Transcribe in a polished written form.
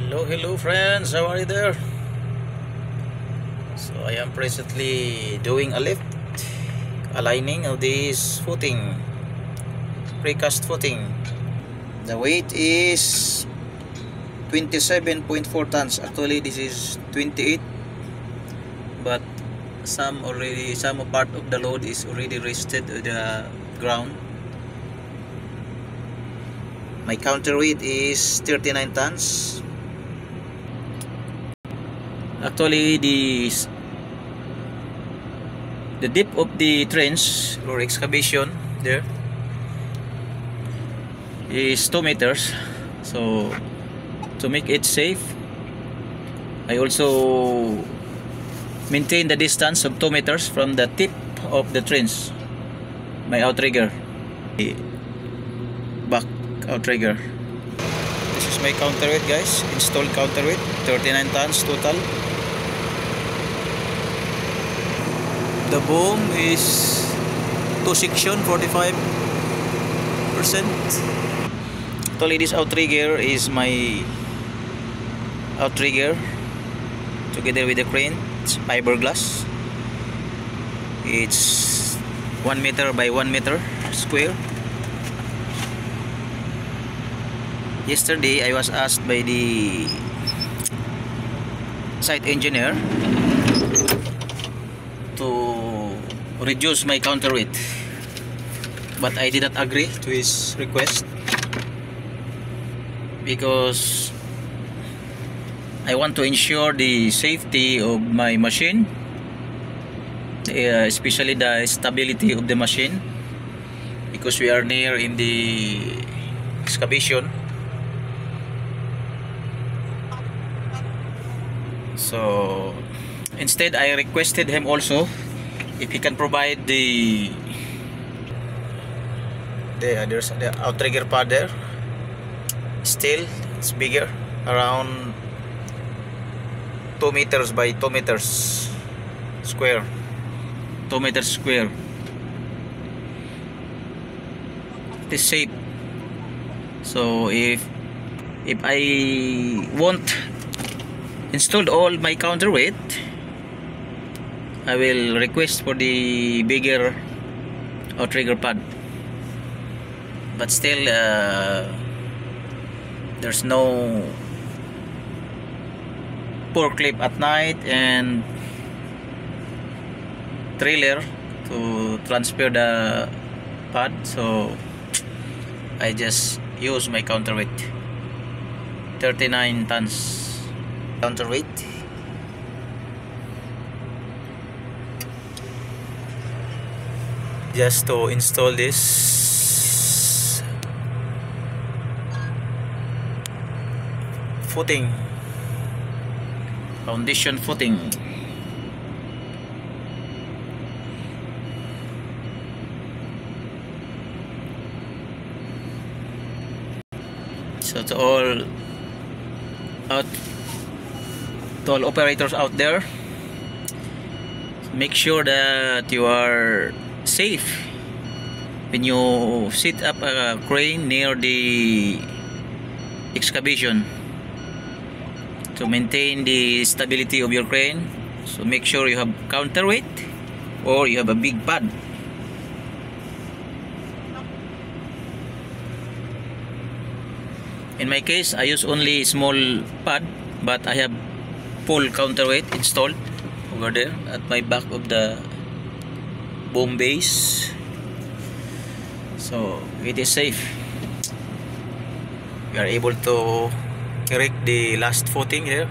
Hello friends, how are you there? So I am presently doing a lift, aligning of this footing, precast footing. The weight is 27.4 tons. Actually this is 28, but some part of the load is already rested on the ground. My counterweight is 39 tons. Actually the depth of the trench or excavation there is 2 meters. So to make it safe, I also maintain the distance of 2 meters from the tip of the trench, my outrigger, the back outrigger. This is my counterweight, guys. Installed counterweight, 39 tons total. The boom is 2 section, 45%. Actually this outrigger is my outrigger together with the crane. It's fiberglass. It's 1 meter by 1 meter square. Yesterday I was asked by the site engineer to reduce my counterweight, but I did not agree to his request because I want to ensure the safety of my machine, especially the stability of the machine, because we are near in the excavation. So instead I requested him also if he can provide there's the outrigger pad there. Still it's bigger, around 2 meters by 2 meters square, 2 meters square. It is safe. So if I won't installed all my counterweight, I will request for the bigger outrigger pad, but still there's no forklift at night and trailer to transfer the pad, so I just use my counterweight, 39 tons counterweight. Just to install this footing, foundation footing. So to all operators out there, make sure that you are safe when you set up a crane near the excavation, to maintain the stability of your crane. So make sure you have counterweight or you have a big pad. In my case I use only small pad, but I have full counterweight installed over there at my back of the boom base, so it is safe. We are able to erect the last footing here.